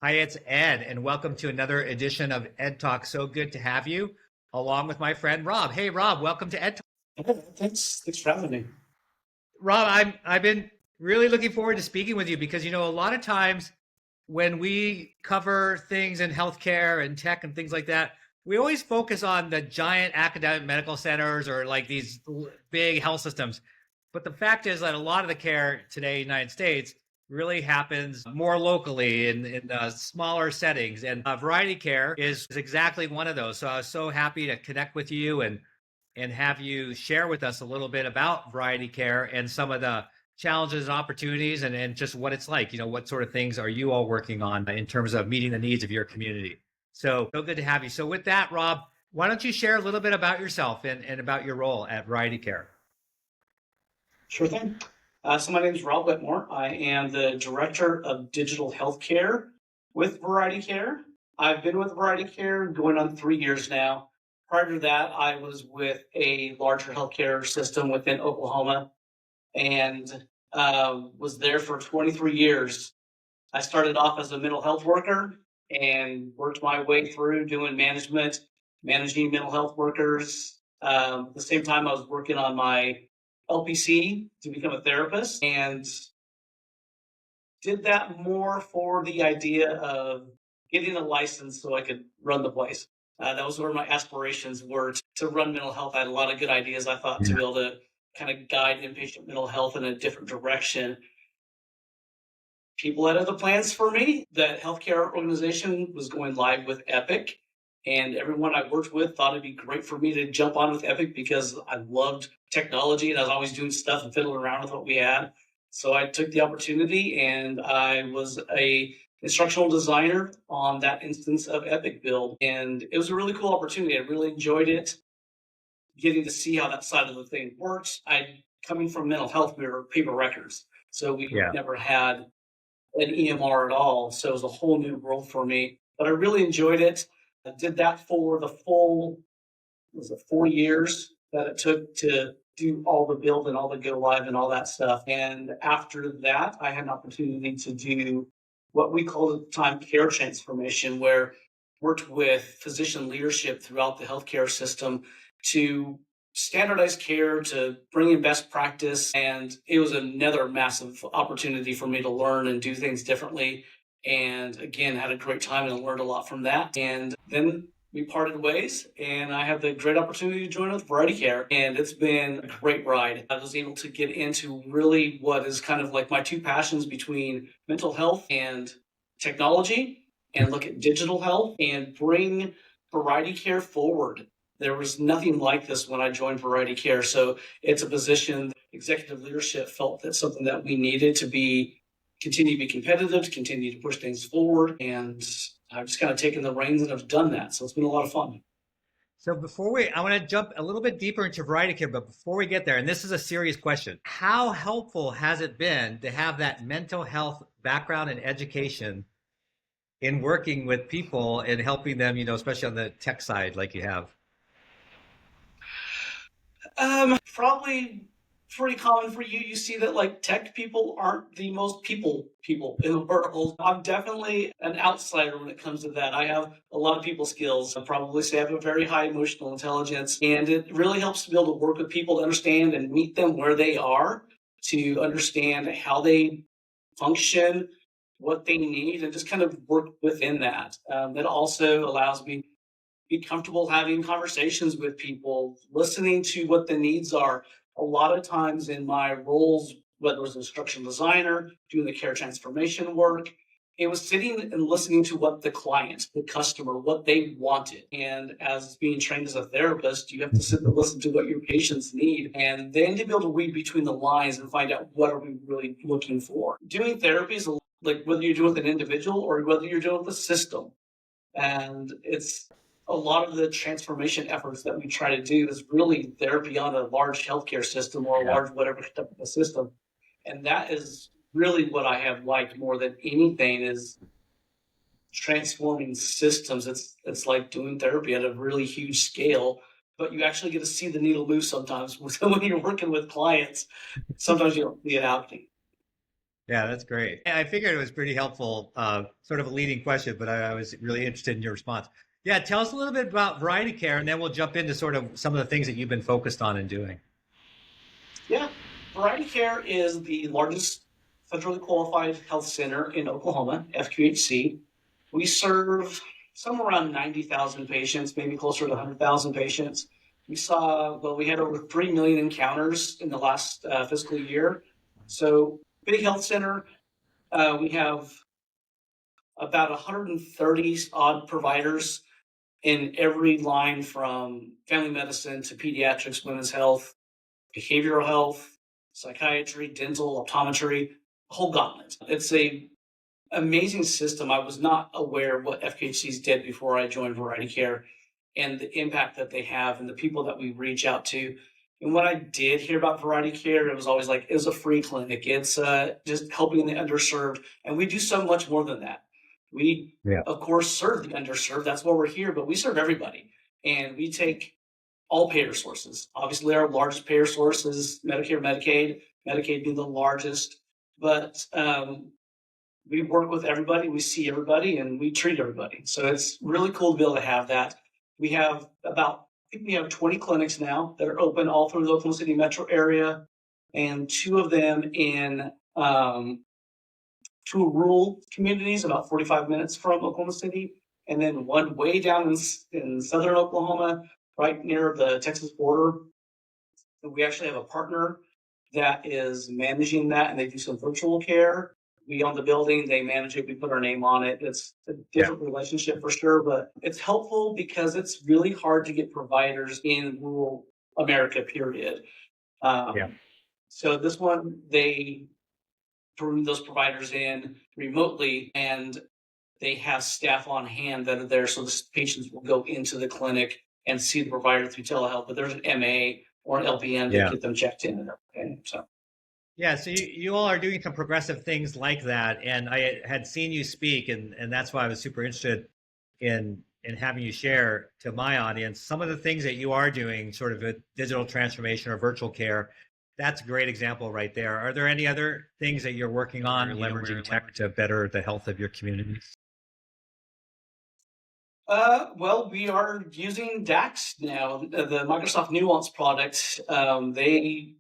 Hi, it's Ed, and welcome to another edition of EdTalks. So good to have you, along with my friend Rob. Hey, Rob, welcome to EdTalks. Yeah, thanks for having me. Rob, I've been really looking forward to speaking with you because a lot of times when we cover things in healthcare and tech and things like that, we always focus on the giant academic medical centers or like these big health systems. But the fact is that a lot of the care today in the United States really happens more locally in smaller settings. And variety care is exactly one of those. So I was so happy to connect with you and have you share with us a little bit about variety care and some of the challenges and opportunities and just what it's like. What sort of things are you all working on in terms of meeting the needs of your community? So good to have you. So with that, Rob, why don't you share a little bit about yourself and about your role at Variety Care? Sure thing. So my name is Robb Wetmore. I am the Director of Digital Healthcare with Variety Care. I've been with Variety Care going on 3 years now. Prior to that, I was with a larger healthcare system within Oklahoma and was there for 23 years. I started off as a mental health worker and worked my way through doing managing mental health workers. At the same time, I was working on my LPC to become a therapist and did that more for the idea of getting a license so I could run the place. That was where my aspirations were to run mental health. I had a lot of good ideas, I thought, to be able to kind of guide inpatient mental health in a different direction. People had other plans for me. That healthcare organization was going live with Epic, and everyone I worked with thought it'd be great for me to jump on with Epic because I loved technology and I was always doing stuff and fiddling around with what we had. So I took the opportunity and I was a instructional designer on that instance of Epic build, and it was a really cool opportunity. I really enjoyed it, getting to see how that side of the thing works. I coming from mental health, we were paper records, so we Yeah. never had an EMR at all. So it was a whole new world for me. But I really enjoyed it. I did that for the full, was it 4 years that it took to do all the build and all the go live and all that stuff. And after that, I had an opportunity to do what we called at the time care transformation, where worked with physician leadership throughout the healthcare system to standardize care, to bring in best practice. And it was another massive opportunity for me to learn and do things differently. And again, had a great time and learned a lot from that. And then we parted ways, and I had the great opportunity to join with Variety Care, and it's been a great ride. I was able to get into really what is kind of like my two passions between mental health and technology, and look at digital health and bring Variety Care forward. There was nothing like this when I joined Variety Care, so it's a position executive leadership felt that's something that we needed to be continue to be competitive, to continue to push things forward, and I've just kind of taken the reins and I've done that. So it's been a lot of fun. So I want to jump a little bit deeper into variety care, but before we get there, and this is a serious question, how helpful has it been to have that mental health background and education in working with people and helping them, especially on the tech side like you have? Probably pretty common for you. You see that like tech people aren't the most people in the world. I'm definitely an outsider when it comes to that. I have a lot of people skills. I probably say I have a very high emotional intelligence, and it really helps to be able to work with people to understand and meet them where they are, to understand how they function, what they need, and just kind of work within that. That also allows me be comfortable having conversations with people, listening to what the needs are. A lot of times in my roles, whether it was instructional designer, doing the care transformation work, it was sitting and listening to what the client, the customer, what they wanted. And as being trained as a therapist, you have to sit and listen to what your patients need, and then to be able to read between the lines and find out what are we really looking for. Doing therapy is like whether you're doing with an individual or whether you're doing with a system. And it's a lot of the transformation efforts that we try to do is really there beyond a large healthcare system or a Yeah. large whatever type of a system. And that is really what I have liked more than anything is transforming systems. It's like doing therapy at a really huge scale, but you actually get to see the needle move sometimes when you're working with clients. Sometimes you don't see it happening. Yeah, that's great. I figured it was pretty helpful, sort of a leading question, but I was really interested in your response. Yeah, tell us a little bit about Variety Care, and then we'll jump into sort of some of the things that you've been focused on and doing. Yeah, Variety Care is the largest federally qualified health center in Oklahoma, FQHC. We serve somewhere around 90,000 patients, maybe closer to 100,000 patients. We had over 3 million encounters in the last fiscal year. So, big health center. We have about 130 odd providers in every line from family medicine to pediatrics, women's health, behavioral health, psychiatry, dental, optometry, whole gauntlet. It's a amazing system. I was not aware of what FQHCs did before I joined Variety Care and the impact that they have and the people that we reach out to. And when I did hear about Variety Care, it was always like, it's a free clinic. It's just helping the underserved. And we do so much more than that. We, Yeah. of course, serve the underserved. That's why we're here, but we serve everybody. And we take all payer sources. Obviously, our largest payer source is Medicare, Medicaid, Medicaid being the largest. But we work with everybody, we see everybody, and we treat everybody. So it's really cool to be able to have that. We have I think we have 20 clinics now that are open all through the Oklahoma City metro area, and two of them in two rural communities about 45 minutes from Oklahoma City, and then one way down in southern Oklahoma, right near the Texas border. And we actually have a partner that is managing that, and they do some virtual care. We own the building, they manage it, we put our name on it. It's a different relationship for sure, but it's helpful because it's really hard to get providers in rural America, period. Yeah. So this one, they bring those providers in remotely, and they have staff on hand that are there, so the patients will go into the clinic and see the provider through telehealth. But there's an MA or an LPN to Yeah. get them checked in and everything. So Yeah, so you all are doing some progressive things like that, and I had seen you speak, and that's why I was super interested in having you share to my audience some of the things that you are doing, sort of a digital transformation or virtual care. That's a great example right there. Are there any other things that you're working on, leveraging tech to better the health of your communities? well, we are using DAX now, the Microsoft Nuance product. They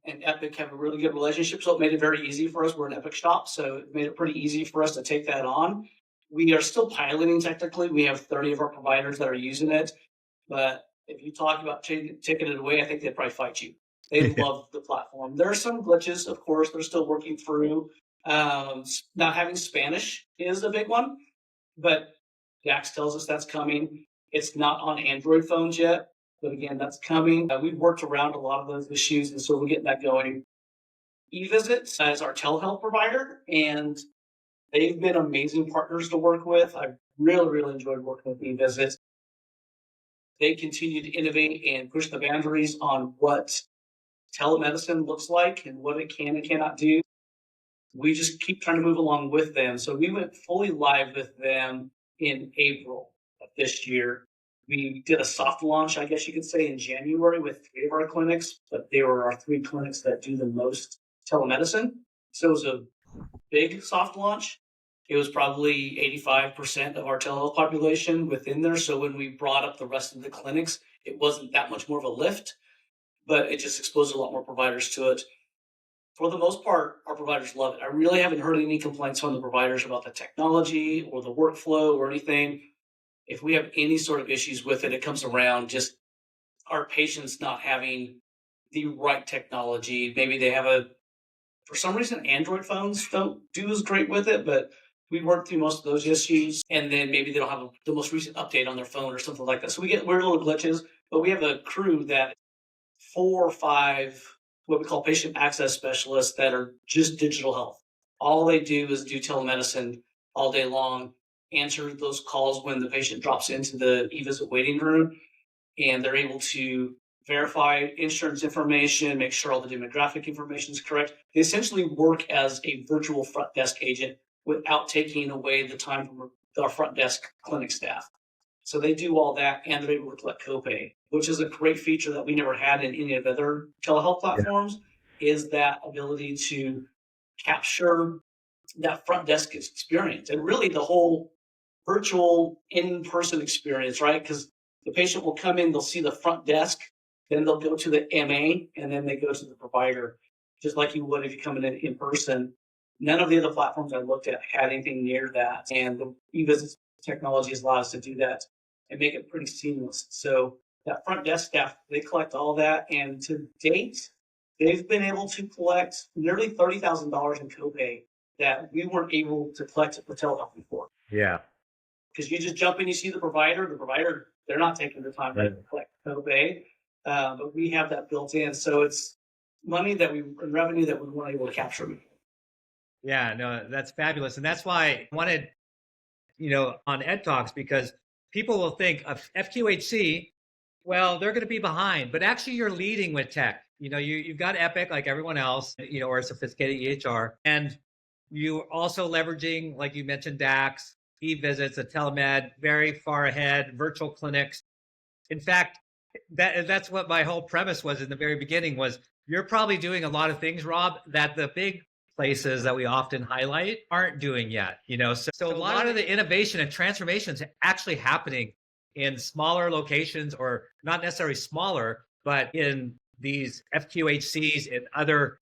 and Epic have a really good relationship, so it made it very easy for us. We're an Epic shop, so it made it pretty easy for us to take that on. We are still piloting technically. We have 30 of our providers that are using it, but if you talk about taking it away, I think they'd probably fight you. They love the platform. There are some glitches, of course, they're still working through. Not having Spanish is a big one, but Dax tells us that's coming. It's not on Android phones yet, but again, that's coming. We've worked around a lot of those issues, and so we're getting that going. eVisit is our telehealth provider, and they've been amazing partners to work with. I've really enjoyed working with eVisit. They continue to innovate and push the boundaries on what telemedicine looks like and what it can and cannot do. We just keep trying to move along with them. So we went fully live with them in April of this year. We did a soft launch, I guess you could say, in January with 3 of our clinics, but they were our 3 clinics that do the most telemedicine. So it was a big soft launch. It was probably 85% of our telehealth population within there. So when we brought up the rest of the clinics, it wasn't that much more of a lift, but it just exposed a lot more providers to it. For the most part, our providers love it. I really haven't heard any complaints from the providers about the technology or the workflow or anything. If we have any sort of issues with it, it comes around just our patients not having the right technology. Maybe they have for some reason, Android phones don't do as great with it, but we work through most of those issues. And then maybe they don't have the most recent update on their phone or something like that. So we get weird little glitches, but we have a crew that 4 or 5 what we call patient access specialists that are just digital health. All they do is do telemedicine all day long, answer those calls when the patient drops into the eVisit waiting room, and they're able to verify insurance information, make sure all the demographic information is correct. They essentially work as a virtual front desk agent without taking away the time from our front desk clinic staff. So they do all that, and they're able to collect copay, which is a great feature that we never had in any of the other telehealth platforms, is that ability to capture that front desk experience and really the whole virtual in-person experience, right? Because the patient will come in, they'll see the front desk, then they'll go to the MA, and then they go to the provider, just like you would if you come in person. None of the other platforms I looked at had anything near that. And the eVisit technology has allowed us to do that and make it pretty seamless. So that front desk staff, they collect all that. And to date, they've been able to collect nearly $30,000 in copay that we weren't able to collect at telehealth before. Yeah. Because you just jump in, you see the provider, they're not taking the time to collect copay. But we have that built in. So it's money and revenue that we weren't able to capture. Yeah, no, that's fabulous. And that's why I wanted, on EDTalks, because people will think of FQHC, well, they're going to be behind, but actually you're leading with tech. You've got Epic like everyone else, or a sophisticated EHR. And you're also leveraging, like you mentioned, DAX, eVisits, a telemed, very far ahead, virtual clinics. In fact, that's what my whole premise was in the very beginning was you're probably doing a lot of things, Rob, that the big places that we often highlight aren't doing yet. So a lot of the innovation and transformations actually happening in smaller locations, or not necessarily smaller, but in these FQHCs and other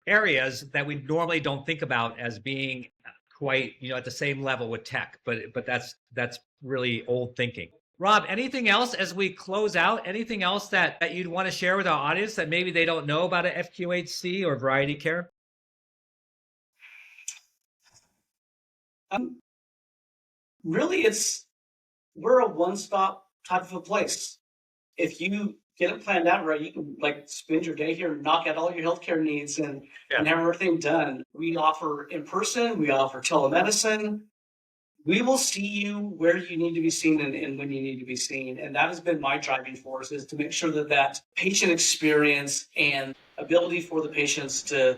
areas that we normally don't think about as being quite, at the same level with tech. But that's really old thinking. Rob, anything else as we close out? Anything else that you'd want to share with our audience that maybe they don't know about a FQHC or variety care? Really, we're a one-stop type of a place. If you get it planned out right, you can spend your day here and knock out all your healthcare needs and have everything done. We offer in person, we offer telemedicine. We will see you where you need to be seen and when you need to be seen. And that has been my driving force, is to make sure that patient experience and ability for the patients to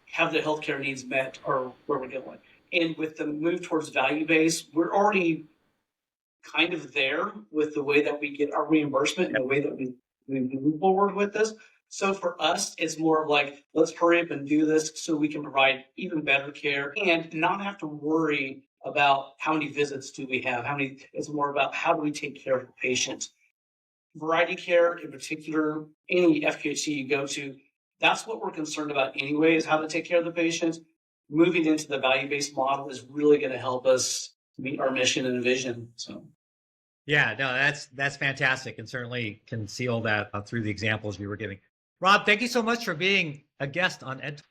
have their healthcare needs met are where we're going. And with the move towards value-based, we're already kind of there with the way that we get our reimbursement and the way that we move forward with this. So for us, it's more of like, let's hurry up and do this so we can provide even better care and not have to worry about how many visits do we have, it's more about how do we take care of the patient. Variety care in particular, any FQHC you go to, that's what we're concerned about anyway, is how to take care of the patient. Moving into the value-based model is really going to help us meet our mission and vision. So, yeah, no, that's fantastic, and certainly can see all that through the examples you were giving. Rob, thank you so much for being a guest on EDTalks.